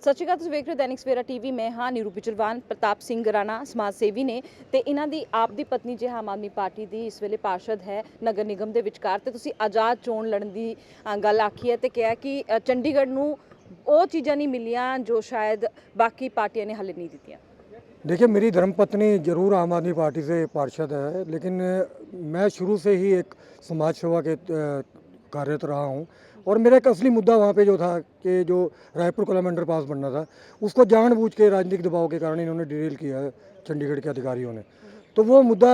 ਸਤਿ ਸ਼੍ਰੀ ਅਕਾਲ। ਤੁਸੀਂ ਵੇਖ ਰਹੇ ਹੋ ਦੈਨਿਕ ਸਵੇਰਾ ਟੀਵੀ। ਮੈਂ ਹਾਂ ਨੀਰੂ ਪਿਚਲਵਾਨ। ਪ੍ਰਤਾਪ ਸਿੰਘ ਰਾਣਾ ਸਮਾਜ ਸੇਵੀ ਨੇ ਤੇ ਇਹਨਾਂ ਦੀ ਆਪ ਦੀ ਪਤਨੀ ਜੇ ਆਮ ਆਦਮੀ ਪਾਰਟੀ ਦੀ ਇਸ ਵੇਲੇ ਪਾਰਸ਼ਦ ਹੈ ਨਗਰ ਨਿਗਮ ਦੇ ਵਿਚਕਾਰ। ਤੇ ਤੁਸੀਂ ਆਜ਼ਾਦ ਚੋਣ ਲੜਨ ਦੀ ਗੱਲ ਆਖੀ ਹੈ ਤੇ ਕਿਹਾ ਕਿ ਚੰਡੀਗੜ੍ਹ ਨੂੰ ਉਹ ਚੀਜ਼ਾਂ ਨਹੀਂ ਮਿਲੀਆਂ ਜੋ शायद बाकी पार्टियां ने हले नहीं दी। देखिए, मेरी धर्मपत्नी जरूर आम आदमी पार्टी से पार्षद है, लेकिन मैं शुरू से ही एक समाज सेवा के कार्यरत रहा हूँ। और मेरा एक असली मुद्दा वहाँ पे जो था कि जो रायपुर कोलम अंडरपास बनना था, उसको जानबूझ के राजनीतिक दबाव के कारण इन्होंने डिरेल किया है चंडीगढ़ के अधिकारियों ने। तो वो मुद्दा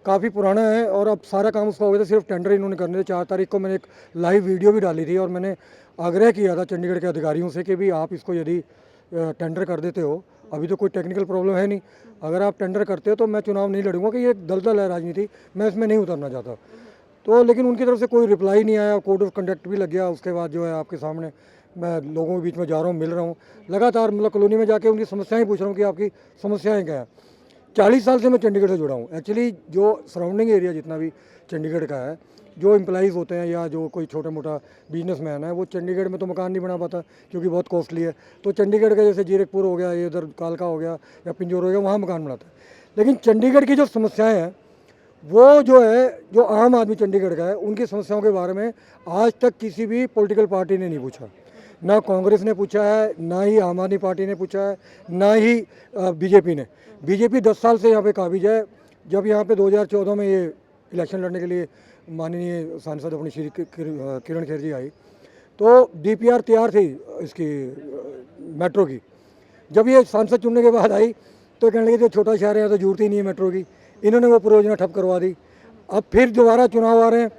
काफ़ी पुराना है और अब सारा काम उसका हो गया था, सिर्फ टेंडर इन्होंने करने थे। 4 तारीख को मैंने एक लाइव वीडियो भी डाली थी और मैंने आग्रह किया था चंडीगढ़ के अधिकारियों से कि भी आप इसको यदि टेंडर कर देते हो, अभी तो कोई टेक्निकल प्रॉब्लम है नहीं, अगर आप टेंडर करते हो तो मैं चुनाव नहीं लड़ूंगा, कि ये दलदल है राजनीति, मैं इसमें नहीं उतरना चाहता। तो लेकिन उनकी तरफ से कोई रिप्लाई नहीं आया। कोड ऑफ कंडक्ट भी लग गया। उसके बाद जो है आपके सामने मैं लोगों के बीच में जा रहा हूँ, मिल रहा हूँ लगातार, मतलब कॉलोनी में जाके उनकी समस्याएं पूछ रहा हूँ कि आपकी समस्याएं क्या है। 40 साल से मैं चंडीगढ़ से जुड़ा हूँ। एक्चुअली जो सराउंडिंग एरिया जितना भी चंडीगढ़ का है, जो एम्प्लॉइज़ होते हैं या जो कोई छोटा मोटा बिजनेसमैन है, वो चंडीगढ़ में तो मकान नहीं बना पाता क्योंकि बहुत कॉस्टली है। तो चंडीगढ़ का जैसे जीरकपुर हो गया, ये इधर कालका हो गया या पिंजौर हो गया, वहाँ मकान बनाता है। लेकिन चंडीगढ़ की जो समस्याएं हैं, वो जो है, जो आम आदमी चंडीगढ़ का है, उनकी समस्याओं के बारे में आज तक किसी भी पॉलिटिकल पार्टी ने नहीं पूछा। ना कांग्रेस ने पूछा है, ना ही आम आदमी पार्टी ने पूछा है, ना ही बीजेपी ने। बीजेपी 10 साल से यहाँ पे काबिज है। जब यहाँ पे 2014 में ये इलेक्शन लड़ने के लिए माननीय सांसद अपनी श्री किरण खेर जी आई, तो डीपीआर तैयार थी इसकी मेट्रो की। जब ये सांसद चुनने के बाद आई तो कहने लगे जो छोटा शहर है यहाँ तो जरूरत ही नहीं है मेट्रो की, इन्होंने वो परियोजना ठप करवा दी। अब फिर दोबारा चुनाव आ रहे हैं,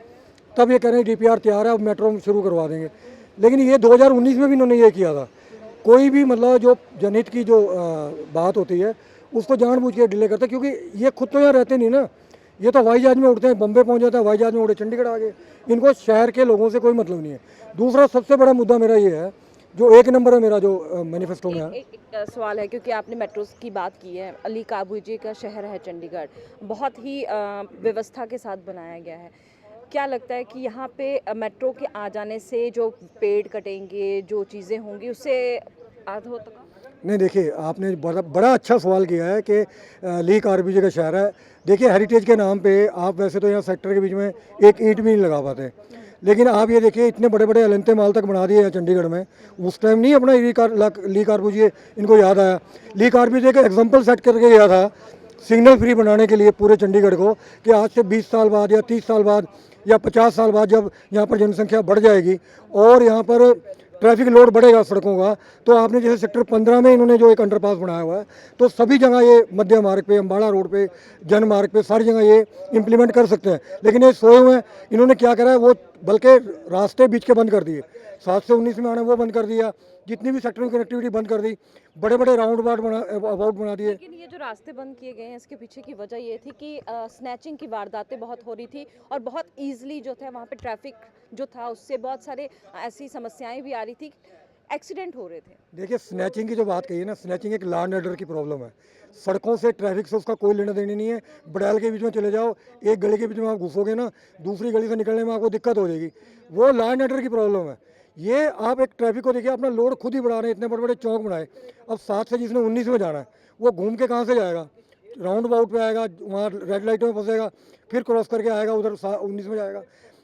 तब ये कह रहे हैं डीपीआर तैयार है, अब मेट्रो शुरू करवा देंगे। लेकिन ये 2019 में भी इन्होंने ये किया था। कोई भी मतलब जो जनहित की जो बात होती है उसको जानबूझ के डिले करते हैं, क्योंकि ये खुद तो यहाँ रहते नहीं ना। ये तो हवाई जहाज में उड़ते हैं, बम्बे पहुँच जाता है, हवाई जहाज में उड़े चंडीगढ़ आ गए। इनको शहर के लोगों से कोई मतलब नहीं है। दूसरा सबसे बड़ा मुद्दा मेरा ये है, जो 1 नंबर है मेरा, जो मैनिफेस्टो में है। एक सवाल है, क्योंकि आपने मेट्रो की बात की है। अली काबू जी का शहर है चंडीगढ़, बहुत ही व्यवस्था के साथ बनाया गया है। क्या लगता है कि यहाँ पे मेट्रो के आ जाने से जो पेड़ कटेंगे, जो चीज़ें होंगी, उससे आधा तक? नहीं, देखिए, आपने बड़ा अच्छा सवाल किया है कि ली कार्बुजिए का शहर है। देखिए, हेरिटेज के नाम पे आप वैसे तो यहाँ सेक्टर के बीच में एक ईंट भी नहीं लगा पाते, लेकिन आप ये देखिए इतने बड़े बड़े अलंते माल तक बना दिए हैं चंडीगढ़ में। उस टाइम नहीं अपना ली कार्बुजिए इनको याद आया। ली कार्बुजिए का एग्जाम्पल सेट करके गया था सिग्नल फ्री बनाने के लिए पूरे चंडीगढ़ को, कि आज से 20 साल बाद या 30 साल बाद या 50 साल बाद जब यहाँ पर जनसंख्या बढ़ जाएगी और यहाँ पर ट्रैफिक लोड बढ़ेगा सड़कों का, तो आपने जैसे सेक्टर 15 में इन्होंने जो एक अंडरपास बनाया हुआ है, तो सभी जगह ये मध्य मार्ग पे, अम्बाड़ा रोड पे, जन मार्ग पे, सारी जगह ये इम्प्लीमेंट कर सकते हैं। लेकिन ये सोए हुए हैं। इन्होंने क्या करा है, वो बल्कि रास्ते बीच के बंद कर दिए। 7 से 19 में आना वो बंद कर दिया, जितनी भी सेक्टर की कनेक्टिविटी बंद कर दी, बड़े बड़े राउंड अबाउट बना दिए। लेकिन ये जो रास्ते बंद किए गए हैं, इसके पीछे की वजह ये थी कि स्नैचिंग की वारदातें बहुत हो रही थी और बहुत ईजिली जो था वहाँ पे ट्रैफिक जो था उससे बहुत सारे ऐसी समस्याएं भी आ रही थी, एक्सीडेंट हो रहे थे। देखिए, स्नैचिंग की जो बात कही है ना, स्नैचिंग एक लॉ एंड ऑर्डर की प्रॉब्लम है। सड़कों से, ट्रैफिक से उसका कोई लेना देना नहीं है। बड़ैल के बीच में चले जाओ, एक गली के बीच में आप घुसोगे ना, दूसरी गली से निकलने में आपको दिक्कत हो जाएगी। वो लॉ एंड ऑर्डर की प्रॉब्लम है। ये आप एक ट्रैफिक को देखिए, अपना लोड खुद ही बढ़ा रहे हैं, इतने बड़े बड़े चौक बनाए। अब 7 से जिसने 19 में जाना है, वो घूम के कहाँ से जाएगा? राउंड अबाउट पे आएगा, वहाँ रेड लाइटों में फंसेगा, फिर क्रॉस करके आएगा, उधर 19 में जाएगा।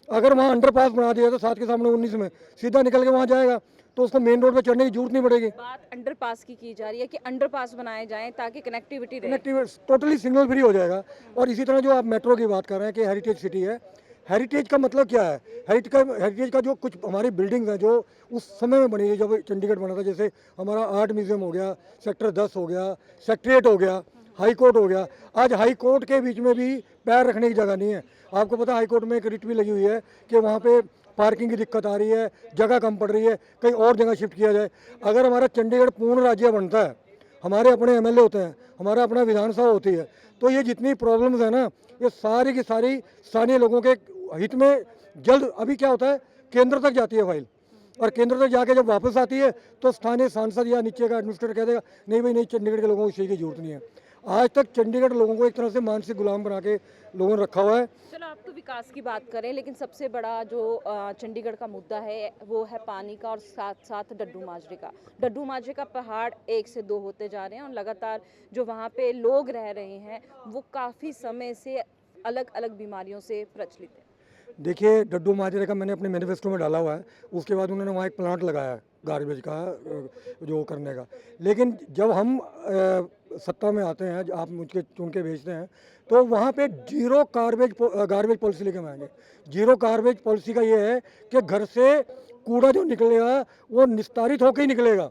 अगर वहाँ अंडरपास बना दिया तो 7 के सामने 19 में सीधा निकल के वहाँ जाएगा, तो उसको मेन रोड पे चढ़ने की जरूरत नहीं पड़ेगी। बात अंडरपास की जा रही है कि अंडरपास बनाए जाएं ताकि कनेक्टिविटी रहे। कनेक्टिविटी टोटली सिग्नल फ्री हो जाएगा। और इसी तरह जो आप मेट्रो की बात कर रहे हैं कि हेरिटेज सिटी है, हेरिटेज का मतलब क्या है? हेरिटेज का जो कुछ हमारी बिल्डिंग्स हैं जो उस समय में बनी है, जब चंडीगढ़ बना था, जैसे हमारा आर्ट म्यूजियम हो गया, सेक्टर 10 हो गया, सेक्रेटेरिएट हो गया, हाई कोर्ट हो गया। आज हाई कोर्ट के बीच में भी पैर रखने की जगह नहीं है। आपको पता है हाई कोर्ट में एक रिट भी लगी हुई है कि वहाँ पे पार्किंग की दिक्कत आ रही है, जगह कम पड़ रही है, कहीं और जगह शिफ्ट किया जाए। अगर हमारा चंडीगढ़ पूर्ण राज्य बनता है, हमारे अपने एमएलए होते हैं, हमारा अपना विधानसभा होती है, तो ये जितनी प्रॉब्लम्स है ना, ये सारी की सारी स्थानीय लोगों के हित में जल्द। अभी क्या होता है, केंद्र तक जाती है फाइल, और केंद्र तक जाके जब वापस आती है तो स्थानीय सांसद या नीचे का एडमिनिस्ट्रेटर कह देगा नहीं भाई नहीं, चंडीगढ़ के लोगों को इस चीज़ की जरूरत नहीं है। आज तक चंडीगढ़ लोगों को एक तरह से मानसिक गुलाम बना के लोगों ने रखा हुआ है। चलो आप तो विकास की बात करें, लेकिन सबसे बड़ा जो चंडीगढ़ का मुद्दा है वो है पानी का और साथ साथ डड्डू माजरे का। डड्डू माजरे का पहाड़ 1 से 2 होते जा रहे हैं और लगातार जो वहाँ पे लोग रह रहे हैं वो काफ़ी समय से अलग अलग बीमारियों से प्रचलित है। देखिए, डड्डू माजरे का मैंने अपने मैनिफेस्टो में डाला हुआ है। उसके बाद उन्होंने वहाँ एक प्लांट लगाया है गार्बेज का जो करने का। लेकिन जब हम सत्ता में आते हैं, आप मुझके चुन के भेजते हैं, तो वहाँ पे जीरो गार्बेज पॉलिसी लेके हम आएंगे। जीरो गार्बेज पॉलिसी का ये है कि घर से कूड़ा जो निकलेगा वो निस्तारित होकर ही निकलेगा,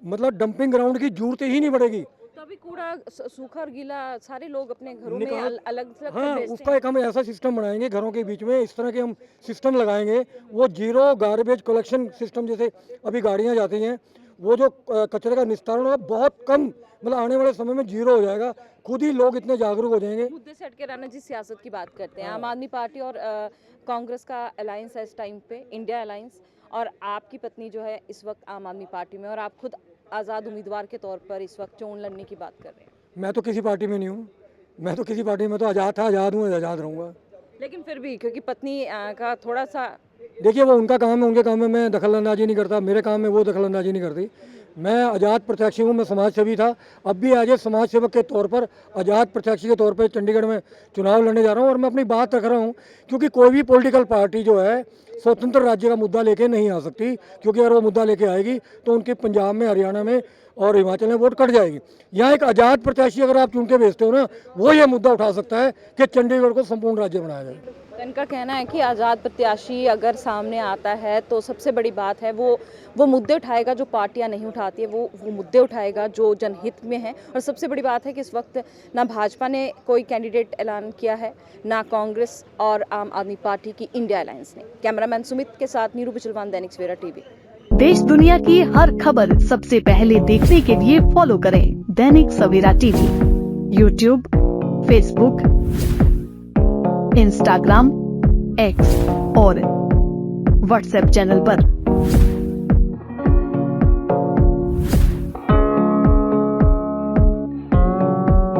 मतलब डंपिंग ग्राउंड की जरूरत ही नहीं पड़ेगी। तो अभी कूड़ा सूखा और गीला सारे लोग अपने घरों में निकाल- अलग अलग हाँ, उसका एक हम ऐसा सिस्टम बनाएंगे घरों के बीच में, इस तरह के हम सिस्टम लगाएंगे, वो जीरो गार्बेज कलेक्शन सिस्टम। जैसे अभी गाड़ियाँ जाती हैं, वो जो कचरे का निस्तारण होगा बहुत कम, मतलब आने वाले समय में जीरो हो जाएगा। खुद ही लोग इतने जागरूक हो जाएंगे। मुद्दे से हटके राणा जी सियासत की बात करते हैं। आम आदमी पार्टी और कांग्रेस का अलायंस है इस टाइम पे, इंडिया अलायंस, और आपकी पत्नी जो है इस वक्त आम आदमी पार्टी में, और आप खुद आज़ाद उम्मीदवार के तौर पर इस वक्त चोन लड़ने की बात कर रहे हैं। मैं तो किसी पार्टी में नहीं हूँ, मैं तो किसी पार्टी में तो आज़ाद था, आज़ाद हूँ, आज़ाद रहूँगा। लेकिन फिर भी क्योंकि पत्नी का थोड़ा सा देखिए, वो उनका काम है, उनके काम में मैं दखल अंदाजी नहीं करता, मेरे काम में वो दखल अंदाजी नहीं करती। मैं आज़ाद प्रत्याशी हूँ, मैं समाज सेवी था, अब भी एज ए समाज सेवक के तौर पर आज़ाद प्रत्याशी के तौर पर चंडीगढ़ में चुनाव लड़ने जा रहा हूँ। और मैं अपनी बात रख रहा हूँ, क्योंकि कोई भी पॉलिटिकल पार्टी जो है स्वतंत्र राज्य का मुद्दा लेके नहीं आ सकती, क्योंकि अगर वो मुद्दा लेके आएगी तो उनके पंजाब में, हरियाणा में और हिमाचल में वोट कट जाएगी। यहाँ एक आज़ाद प्रत्याशी अगर आप चुन के भेजते हो ना, वो ये मुद्दा उठा सकता है कि चंडीगढ़ को संपूर्ण राज्य बनाया जाए। तो इनका कहना है कि आज़ाद प्रत्याशी अगर सामने आता है तो सबसे बड़ी बात है वो मुद्दे उठाएगा जो पार्टियां नहीं उठाती है, वो मुद्दे उठाएगा जो जनहित में है। और सबसे बड़ी बात है कि इस वक्त ना भाजपा ने कोई कैंडिडेट ऐलान किया है, ना कांग्रेस और आम आदमी पार्टी की इंडिया अलायंस ने। कैमरामैन सुमित के साथ नीरू बिचलवान, दैनिक सवेरा टीवी। देश दुनिया की हर खबर सबसे पहले देखने के लिए फॉलो करें Dainik Savera TV, YouTube, Facebook, Instagram, X और व्हाट्सएप चैनल पर।